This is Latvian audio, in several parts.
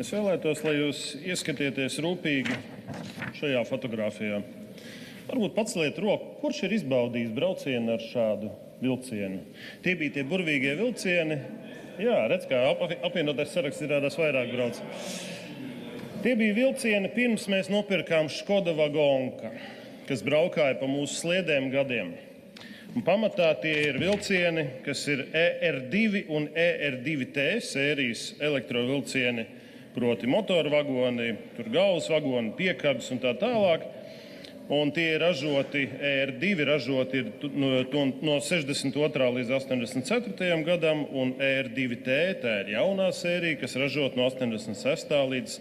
Es vēlētos, lai jūs ieskatieties rūpīgi šajā fotogrāfijā. Varbūt paceliet roku, kurš ir izbaudījis braucienu ar šādu vilcienu. Tie bija tie burvīgie vilcieni. Jā, redz, kā apvienotais saraksts izrādās vairāk brauc. Tie bija vilcieni pirms mēs nopirkām Škoda Vagonka, kas braukāja pa mūsu sliedēm gadiem. Un pamatā tie ir vilcieni, kas ir ER2 un ER2T sērijas elektrovilcieni, proti motoru vagoni, tur galvas vagoni, piekabes un tā tālāk. Un tie ir ražoti, ER2 ražoti ir no 62. līdz 84. gadam, un ER2T tā ir jaunā sērija, kas ražot no 86. līdz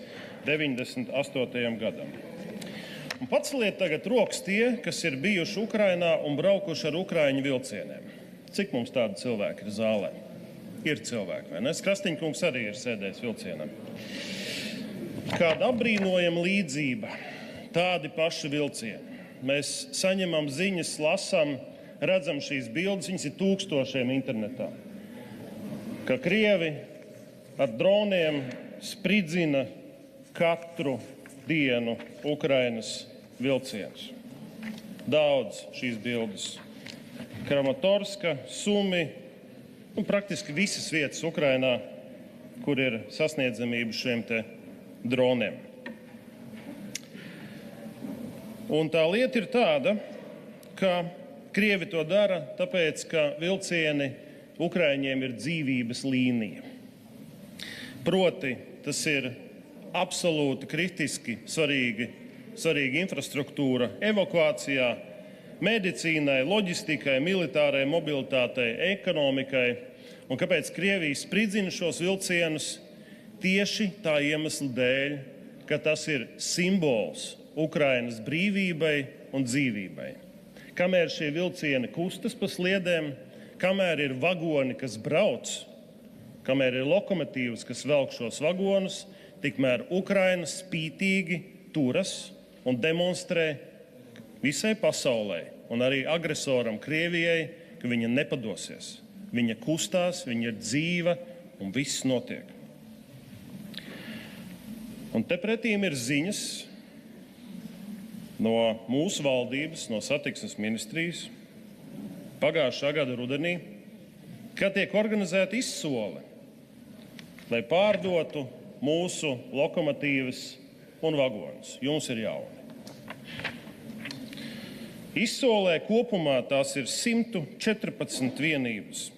98. gadam. Un paceliet tagad rokas tie, kas ir bijuši Ukrainā un braukuši ar ukraiņu vilcieniem. Cik mums tādi cilvēki ir zālē? Ir cilvēki, vai ne? Krastiņkungs arī ir sēdējis vilcienam. Kāda apbrīnojama līdzība, tādi paši vilcieni. Mēs saņemam ziņas, lasām, redzam šīs bildes, viņas ir tūkstošiem internetā. Ka Krievi ar droniem spridzina katru dienu Ukrainas vilcienus. Daudz šīs bildes. Kramatorska, Sumi, praktiski visas vietas Ukrainā, kur ir sasniedzamība šiem te droniem. Un tā lieta ir tāda, ka Krievi to dara, tāpēc, ka vilcieni Ukraiņiem ir dzīvības līnija. Proti, tas ir absolūti kritiski svarīga infrastruktūra evakuācijā, medicīnai, loģistikai, militārai mobilitātei, ekonomikai. Un kāpēc Krievija spridzina šos vilcienus? Tieši tā iemesla dēļ, ka tas ir simbols Ukrainas brīvībai un dzīvībai. Kamēr šie vilcieni kustas pa sliedēm, kamēr ir vagoni, kas brauc, kamēr ir lokomotīvas, kas velk šos vagonus, tikmēr Ukraina spītīgi turas un demonstrē visai pasaulē un arī agresoram Krievijai, ka viņa nepadosies. Viņa kustās, viņa ir dzīva un viss notiek. Un te pretīm ir ziņas no mūsu valdības, no satiksmes ministrijas pagājušā gada rudenī, kad tiek organizēta izsole, lai pārdotu mūsu lokomotīvas un vagonus. Jums ir jauni. Izsolē kopumā tās ir 114 vienības.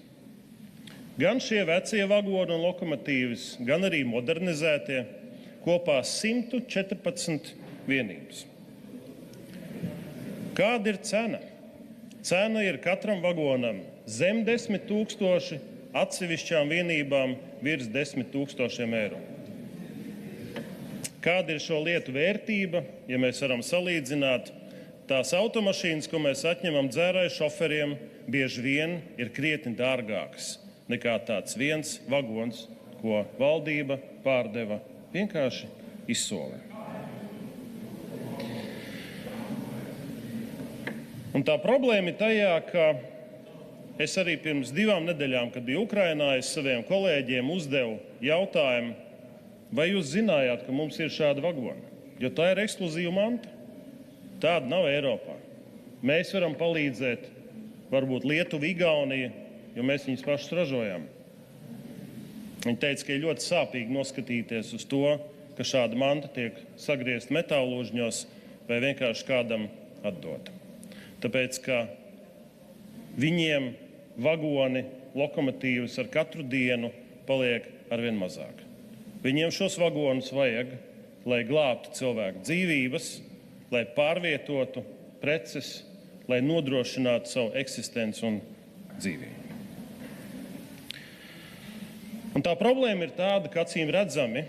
Gan šie vecie vagoni un lokomotīvas, gan arī modernizētie, kopā 114 vienības. Kāda ir cena? Cena ir katram vagonam zem 10 000, atsevišķām vienībām virs 10 000 eiro. Kāda ir šo lietu vērtība, ja mēs varam salīdzināt? Tās automašīnas, ko mēs atņemam dzērāju šoferiem, bieži vien ir krietni dārgākas nekā tāds viens vagons, ko valdība pārdeva vienkārši izsolē. Un tā problēma ir tajā, ka es arī pirms 2 nedēļām, kad biju Ukrainā, es saviem kolēģiem uzdevu jautājumu, vai jūs zinājāt, ka mums ir šāda vagona? Jo tā ir ekskluzīva manta. Tāda nav Eiropā. Mēs varam palīdzēt, varbūt Lietuva, Igaunija, jo mēs viņus pašus ražojam. Viņi teica, ka ir ļoti sāpīgi noskatīties uz to, ka šāda manta tiek sagriezta metālūžņos vai vienkārši kādam atdota. Tāpēc, ka viņiem vagoni, lokomotīvas ar katru dienu paliek arvien mazāk. Viņiem šos vagonus vajag, lai glābtu cilvēku dzīvības, lai pārvietotu preces, lai nodrošinātu savu eksistenci un dzīvību. Un tā problēma ir tāda, ka acīm redzami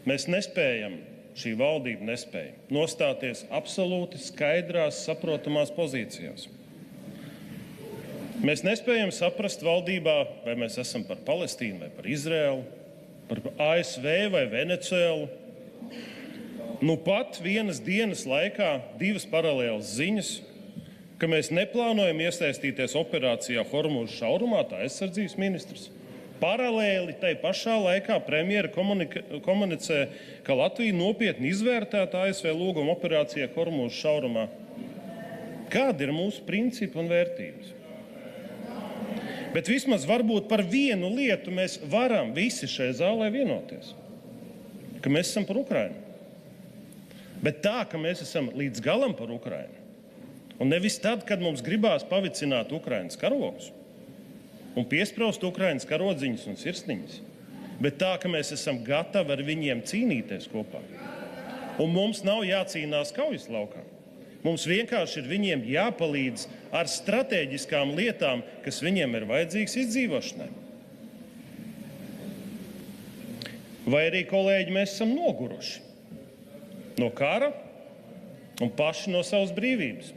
mēs nespējam, šī valdība nespēja nostāties absolūti skaidrās, saprotamās pozīcijās. Mēs nespējam saprast valdībā, vai mēs esam par Palestīnu vai par Izraēlu, par ASV vai Venecuēlu. Nu pat vienas dienas laikā 2 paralēlas ziņas, ka mēs neplānojam iesaistīties operācijā Hormūza šaurumā, tā aizsardzības ministrs. Paralēli tai pašā laikā premjera komunicē, ka Latvija nopietni izvērtēta ASV lūguma operācijā Hormūza šaurumā. Kādi ir mūsu principi un vērtības? Bet vismaz varbūt par vienu lietu mēs varam visi šai zālē vienoties, ka mēs esam par Ukrainu. Bet tā, ka mēs esam līdz galam par Ukrainu, un nevis tad, kad mums gribās pavicināt Ukrainas karogus un piespraust Ukrainas karodziņas un sirsniņas, bet tā, ka mēs esam gatavi ar viņiem cīnīties kopā. Un mums nav jācīnās kaujas laukā. Mums vienkārši ir viņiem jāpalīdz ar stratēģiskām lietām, kas viņiem ir vajadzīgas izdzīvošanai. Vai arī, kolēģi, mēs esam noguruši no kara un paši no savas brīvības.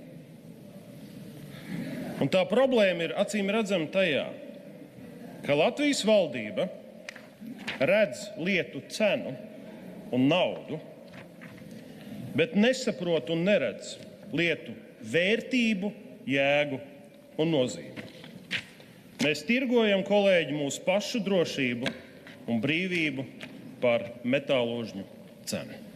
Un tā problēma ir acīm redzama tajā, ka Latvijas valdība redz lietu cenu un naudu, bet nesaprot un neredz lietu vērtību, jēgu un nozīmi. Mēs tirgojam, kolēģi, mūsu pašu drošību un brīvību par metāložņu cenu.